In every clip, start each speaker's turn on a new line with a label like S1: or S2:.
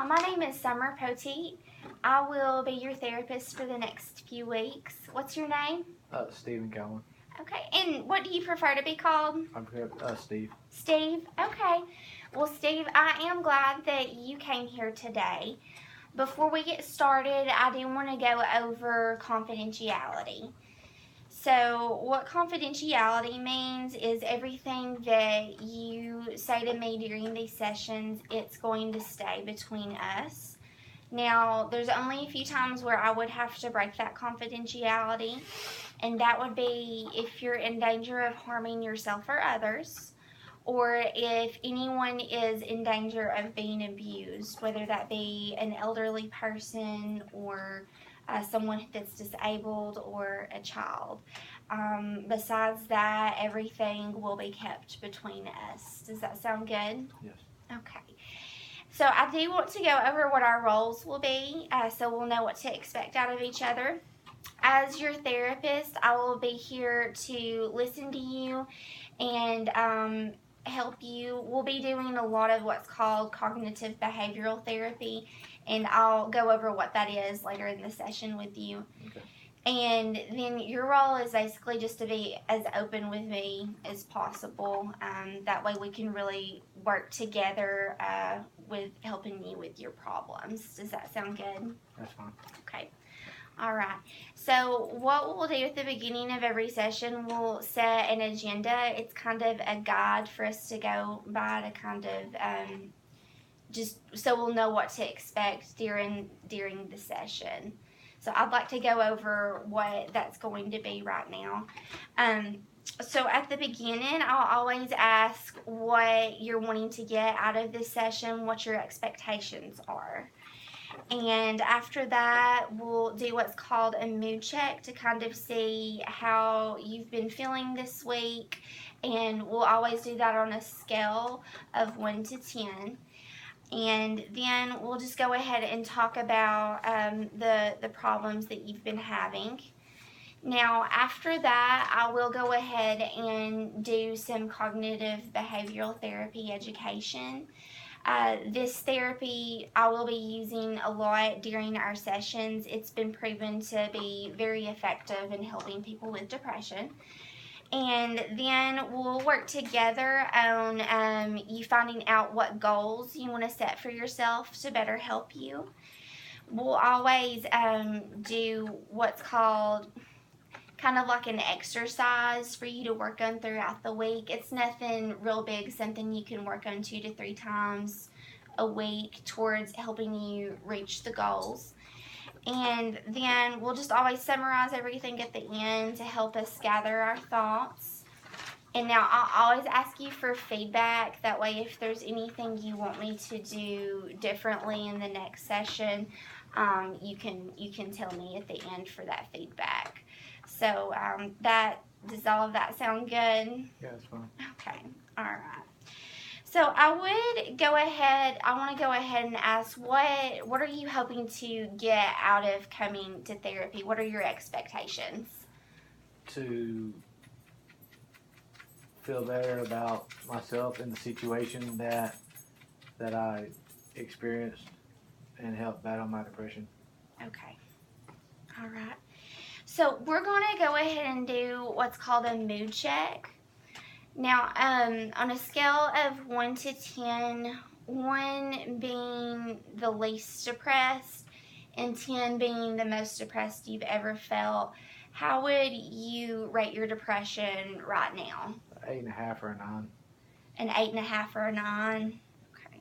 S1: My name is Summer Poteet. I will be your therapist for the next few weeks. What's your name?
S2: Stephen Cowan.
S1: Okay, and what do you prefer to be called?
S2: I'm Steve.
S1: Steve? Okay. Well, Steve, I am glad that you came here today. Before we get started, I do want to go over confidentiality. So, what confidentiality means is everything that you say to me during these sessions, it's going to stay between us. Now, there's only a few times where I would have to break that confidentiality, and that would be if you're in danger of harming yourself or others, or if anyone is in danger of being abused, whether that be an elderly person or someone that's disabled or a child. Besides that, everything will be kept between us. Does that sound good?
S2: Yes.
S1: Okay. So I do want to go over what our roles will be, so we'll know what to expect out of each other. As your therapist, I will be here to listen to you and help you. We'll be doing a lot of what's called cognitive behavioral therapy, and I'll go over what that is later in the session with you.
S2: Okay.
S1: And then your role is basically just to be as open with me as possible. That way we can really work together with helping you with your problems. Does that sound good?
S2: That's fine.
S1: Okay. All right. So what we'll do at the beginning of every session, we'll set an agenda. It's kind of a guide for us to go by to kind of just so we'll know what to expect during the session. So I'd like to go over what that's going to be right now. So at the beginning, I'll always ask what you're wanting to get out of this session, what your expectations are. And after that, we'll do what's called a mood check to kind of see how you've been feeling this week. And we'll always do that on a scale of 1 to 10. And then we'll just go ahead and talk about the problems that you've been having. Now, after that, I will go ahead and do some cognitive behavioral therapy education. This therapy I will be using a lot during our sessions. It's been proven to be very effective in helping people with depression. And then we'll work together on you finding out what goals you want to set for yourself to better help you. We'll always do what's called kind of like an exercise for you to work on throughout the week. It's nothing real big, something you can work on 2 to 3 times a week towards helping you reach the goals. And then we'll just always summarize everything at the end to help us gather our thoughts. And now I'll always ask you for feedback. That way, if there's anything you want me to do differently in the next session, you can tell me at the end for that feedback. So does all of that sound good?
S2: Yeah, that's fine.
S1: Okay, all right. So I want to go ahead and ask, what are you hoping to get out of coming to therapy? What are your expectations?
S2: To feel better about myself and the situation that I experienced and help battle my depression.
S1: Okay, all right. So we're going to go ahead and do what's called a mood check. Now, on a scale of 1 to 10, 1 being the least depressed and 10 being the most depressed you've ever felt, how would you rate your depression right now?
S2: 8.5 or a 9.
S1: An 8.5 or a 9? Okay.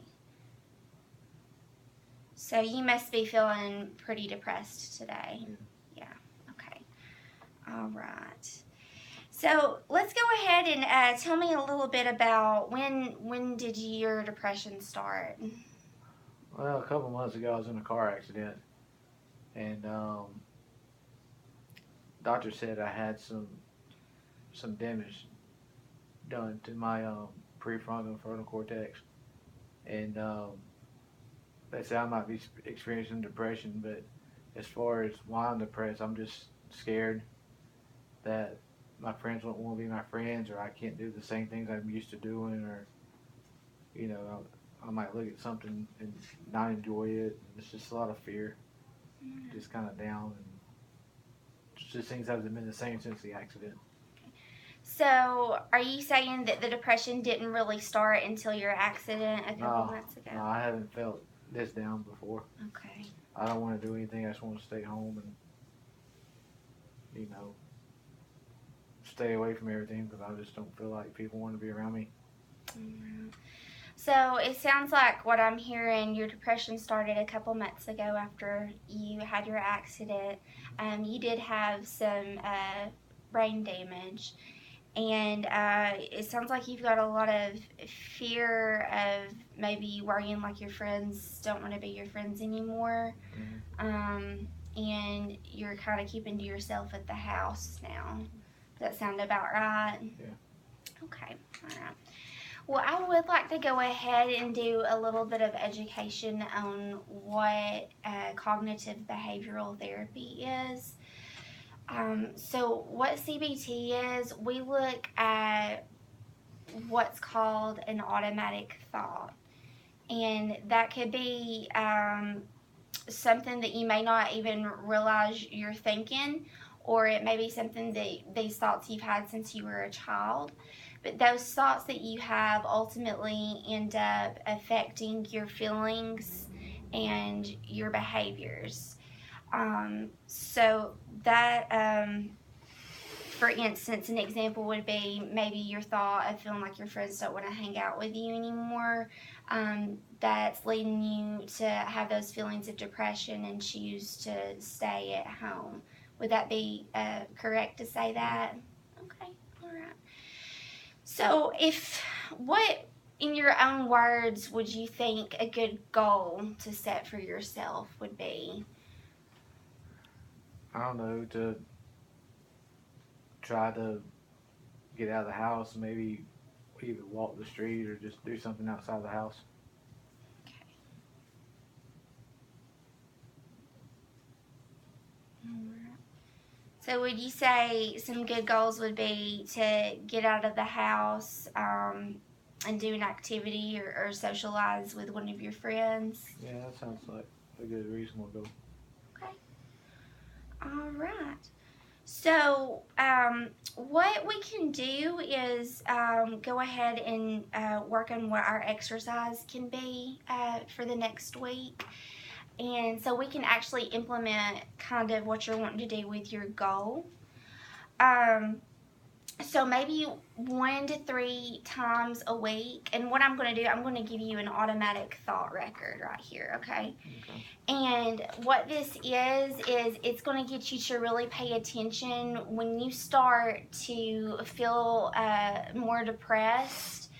S1: So you must be feeling pretty depressed today. Yeah. Okay. All right. So let's go ahead and tell me a little bit about when did your depression start?
S2: Well, a couple months ago, I was in a car accident, and doctor said I had some damage done to my prefrontal and frontal cortex, and they said I might be experiencing depression. But as far as why I'm depressed, I'm just scared that my friends won't be my friends, or I can't do the same things I'm used to doing, or I might look at something and not enjoy it. And it's just a lot of fear, just kind of down, and just things haven't been the same since the accident.
S1: So, are you saying that the depression didn't really start until your accident a couple
S2: No,
S1: months ago?
S2: no, I haven't felt this down before.
S1: Okay.
S2: I don't want to do anything. I just want to stay home and, stay away from everything because I just don't feel like people want to be around me.
S1: Mm-hmm. So it sounds like what I'm hearing, your depression started a couple months ago after you had your accident. You did have some brain damage, and it sounds like you've got a lot of fear of maybe worrying like your friends don't want to be your friends anymore. And you're kind of keeping to yourself at the house now. Does that sound about right?
S2: Yeah.
S1: Okay, all right. Well, I would like to go ahead and do a little bit of education on what cognitive behavioral therapy is. So, what CBT is, we look at what's called an automatic thought. And that could be something that you may not even realize you're thinking, or it may be something that these thoughts you've had since you were a child. But those thoughts that you have ultimately end up affecting your feelings and your behaviors. So that, for instance, an example would be maybe your thought of feeling like your friends don't want to hang out with you anymore. That's leading you to have those feelings of depression and choose to stay at home. Would that be correct to say that? Okay, all right. So, what in your own words would you think a good goal to set for yourself would be?
S2: I don't know, to try to get out of the house, maybe either walk the street or just do something outside the house.
S1: Okay. All right. So, would you say some good goals would be to get out of the house and do an activity or socialize with one of your friends?
S2: Yeah, that sounds like a good, reasonable goal.
S1: Okay. All right. So, what we can do is go ahead and work on what our exercise can be for the next week. And so we can actually implement kind of what you're wanting to do with your goal. Um, so maybe 1 to 3 times a week. And what I'm going to do, I'm going to give you an automatic thought record right here, okay?
S2: Okay.
S1: And what this is it's going to get you to really pay attention when you start to feel more depressed.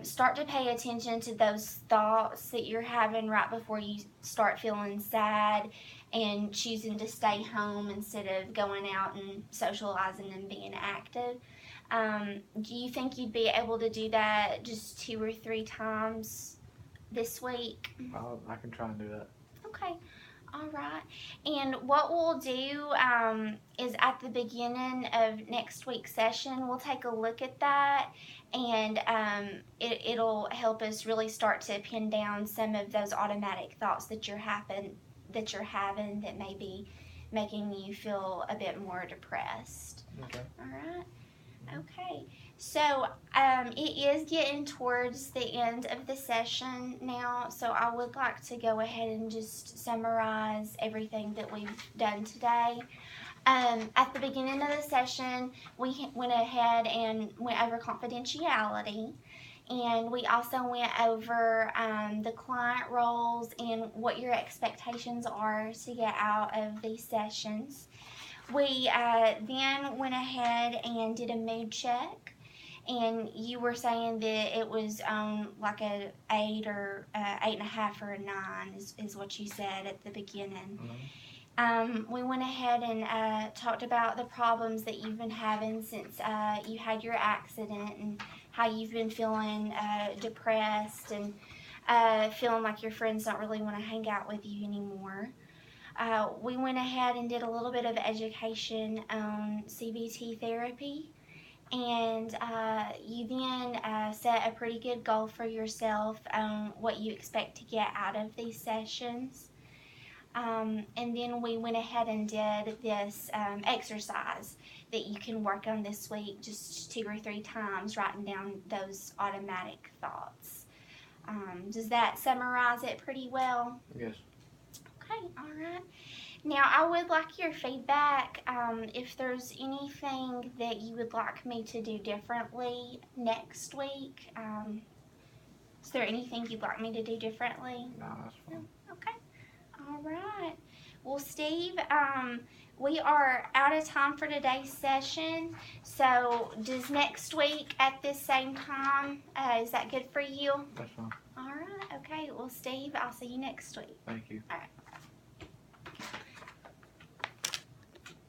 S1: Start to pay attention to those thoughts that you're having right before you start feeling sad and choosing to stay home instead of going out and socializing and being active. Do you think you'd be able to do that just 2 or 3 times this week?
S2: I can try and do that.
S1: Okay. All right. And what we'll do is at the beginning of next week's session, we'll take a look at that, and it'll help us really start to pin down some of those automatic thoughts that you're having that may be making you feel a bit more depressed.
S2: Okay.
S1: All right. Okay. So it is getting towards the end of the session now, so I would like to go ahead and just summarize everything that we've done today. At the beginning of the session, we went ahead and went over confidentiality, and we also went over the client roles and what your expectations are to get out of these sessions. We then went ahead and did a mood check, and you were saying that it was like a 8 or 8.5 or a 9 is what you said at the beginning. We went ahead and talked about the problems that you've been having since you had your accident and how you've been feeling depressed and feeling like your friends don't really want to hang out with you anymore. We went ahead and did a little bit of education on CBT therapy. And you then set a pretty good goal for yourself on what you expect to get out of these sessions. And then we went ahead and did this exercise that you can work on this week just 2 or 3 times, writing down those automatic thoughts. Does that summarize it pretty well?
S2: Yes.
S1: Okay, all right. Now, I would like your feedback. If there's anything that you would like me to do differently next week, is there anything you'd like me to do differently?
S2: No, that's fine.
S1: Okay. All right. Well, Steve, we are out of time for today's session. So, does next week at this same time, is that good for you?
S2: That's fine.
S1: All right. Okay. Well, Steve, I'll see you next week.
S2: Thank you.
S1: All right.